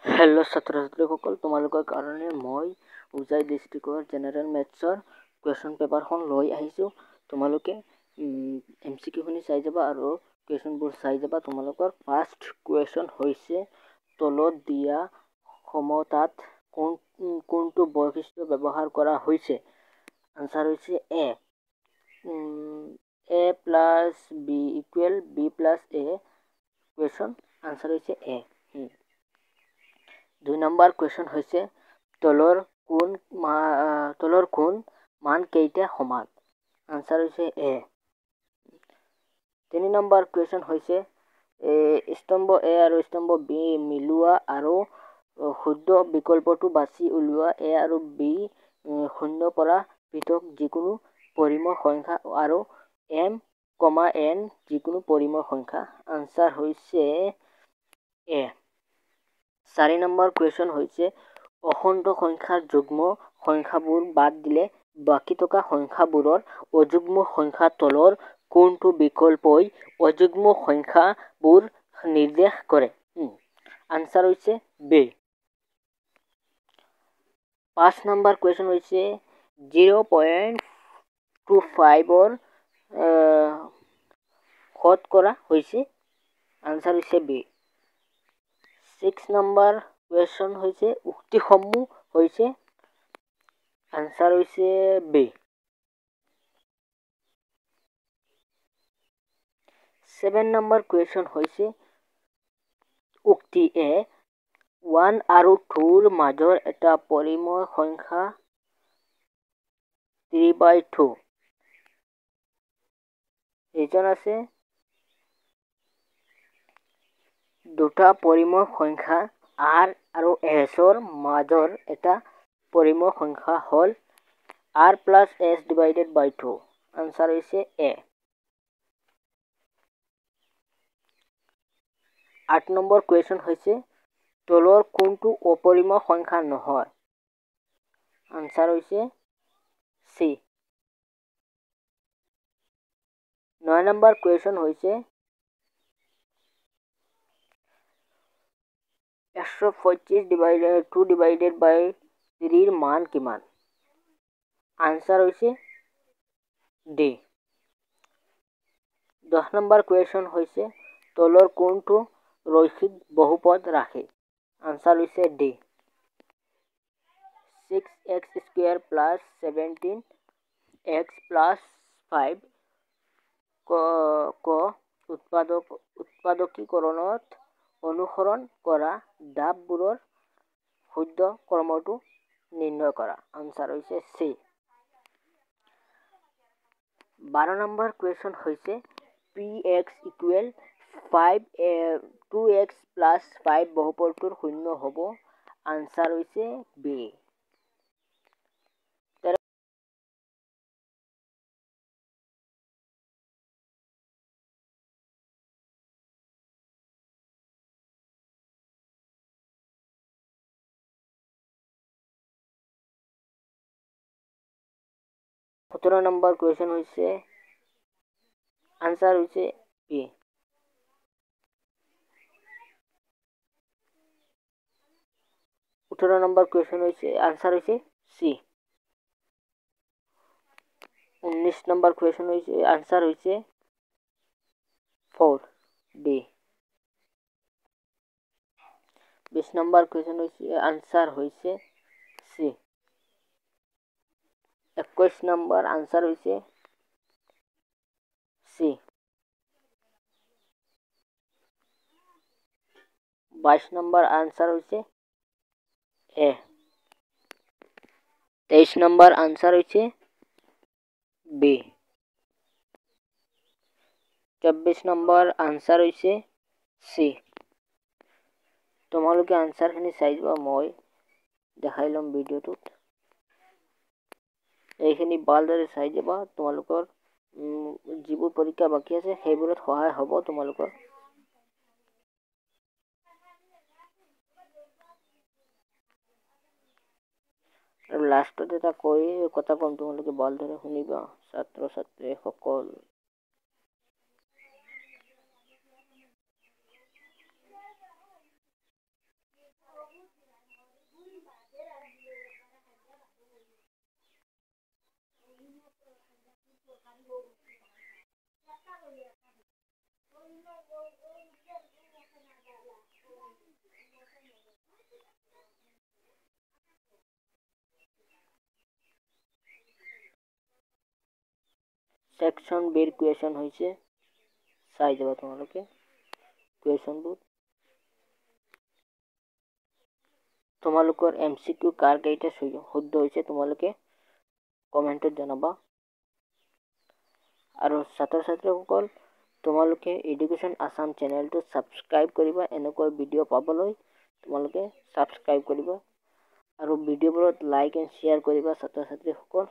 Hello' ছাত্ৰ-ছাত্ৰীসকল, তোমালোকৰ কাৰণে মই উজাই ডিষ্ট্ৰিক্টৰ জেনেৰেল মেথছৰ কুৱেশ্যন পেপাৰখন লৈ আহিছোঁ। তোমালোকে MCQ খিনি চাই যাবা আৰু কুৱেশ্যনবোৰ চাই যাবা। তোমালোকৰ ফাৰ্ষ্ট কুৱেশ্যন হৈছে তলত দিয়া সমতাত কোনটো বৈশিষ্ট্য ব্যৱহাৰ কৰা হৈছে। আনসাৰ হৈছে A plus B equal B plus A. Question answer হৈছে এ। 2 নম্বৰ কুৱেশ্যন হৈছে তলৰ কোন মান কেইটা সমান। আনসাৰ হৈছে এ। 3 নম্বৰ কুৱেশ্যন হৈছে স্তম্ভ এ আৰু স্তম্ভ বি মিলোৱা আৰু শুদ্ধ বিকল্পটো বাছি উলিওৱা। এ আৰু বি শূন্য পৰা পৃথক যিকোনো পৰিমেয় সংখ্যা আৰু m, n যিকোনো পৰিমেয় সংখ্যা। আনসাৰ হৈছে এ। 4 নম্বৰ কুৱেশ্যন হৈছে অখণ্ড সংখ্যাৰ যুগ্ম সংখ্যাবোৰ বাদ দিলে বাকি থকা সংখ্যাবোৰৰ অযুগ্ম সংখ্যা তলৰ কোনটো বিকল্পই অযুগ্ম সংখ্যাবোৰ নিৰ্দেশ কৰে। আনসাৰ হৈছে বি। 5 নম্বৰ কুৱেশ্যন হৈছে 0.25 শতকৰা হৈছে। আনসাৰ হৈছে বি। 6 নম্বৰ কুৱেশ্যন হৈছে উক্তিসমূহ হৈছে। আনসাৰ হৈছে বি। 7 নম্বৰ কুৱেশ্যন হৈছে উক্তি এ 1 আৰু 2ৰ মাজৰ এটা পৰিমেয় সংখ্যা 3/2। ৰিজন আছে দুটা পৰিমেয় সংখ্যা r আৰু sৰ মাজৰ এটা পৰিমেয় সংখ্যা হল r plus s divided by 2। Answer হৈছে এ। 8 নম্বৰ কুৱেশ্যন হৈছে তলৰ কোনটো অপৰিমেয় সংখ্যা নহয়। আনসাৰ হৈছে চি। 9 নম্বৰ কুৱেশ্যন হৈছে 125 divided by 3ৰ মান কিমান। আনসাৰ হৈছে ডি। 10 নম্বৰ কুৱেশ্যন হৈছে তলৰ কোনটো ৰৈখিক বহুপদ ৰাশি। আনসাৰ হৈছে D. 6x² plus 17x plus 5 ক উৎপাদকীকৰণত অনুসৰণ কৰা ধাপবোৰৰ শুদ্ধ ক্ৰমটো নিৰ্ণয় কৰা। আনসাৰ হৈছে চি। 12 নম্বৰ কুৱেশ্যন হৈছে px equal 2x plus 5 বহুপদটোৰ শূন্য হ'ব। আনসাৰ হৈছে বি। সতেৰো নম্বৰ কুৱেশ্যন হৈছে আনসাৰ হৈছে বি। 18 নম্বৰ কুৱেশ্যন হৈছে আনসাৰ হৈছে চি। 19 নম্বৰ কুৱেশ্যন হৈছে আনসাৰ হৈছে 4 ডি। 20 নম্বৰ কুৱেশ্যন হৈছে আনসাৰ হৈছে চি। 21 নম্বৰ আনসাৰ হৈছে চি। 22 নম্বৰ আনসাৰ হৈছে এ। 23 নম্বৰ আনসাৰ হৈছে বি। 24 নম্বৰ আনসাৰ হৈছে চি। তোমালোকে আনসাৰখিনি চাই যোৱা, মই দেখাই ল'ম ভিডিঅ'টোত। এইখিনি ভালদৰে চাই যাবা। তোমালোকৰ যিবোৰ পৰীক্ষা বাকী আছে সেইবোৰত সহায় হ'ব তোমালোকৰ। আৰু লাষ্টত এটা কথা কম, তোমালোকে ভালদৰে শুনিবা ছাত্ৰ-ছাত্ৰীসকল। সেকশন বিৰ কুৱেশ্যন হৈছে চাই যাবা তোমালোকে কুৱেশ্যনবোৰ তোমালোকৰ MCQ কাৰ কেইটা শুদ্ধ হৈছে তোমালোকে কমেন্টত জনাবা আৰু ছাত্ৰ-ছাত্ৰীসকল তোমালোকে এডুকেশ্যন আসাম চেনেলটো সাবস্ক্ৰাইব কৰিবা এনেকৈ ভিডিঅ' পাবলৈ তোমালোকে সাবস্ক্ৰাইব কৰিবা আৰু ভিডিঅ'বোৰত লাইক এণ্ড শ্বেয়াৰ কৰিবা ছাত্ৰ-ছাত্ৰীসকল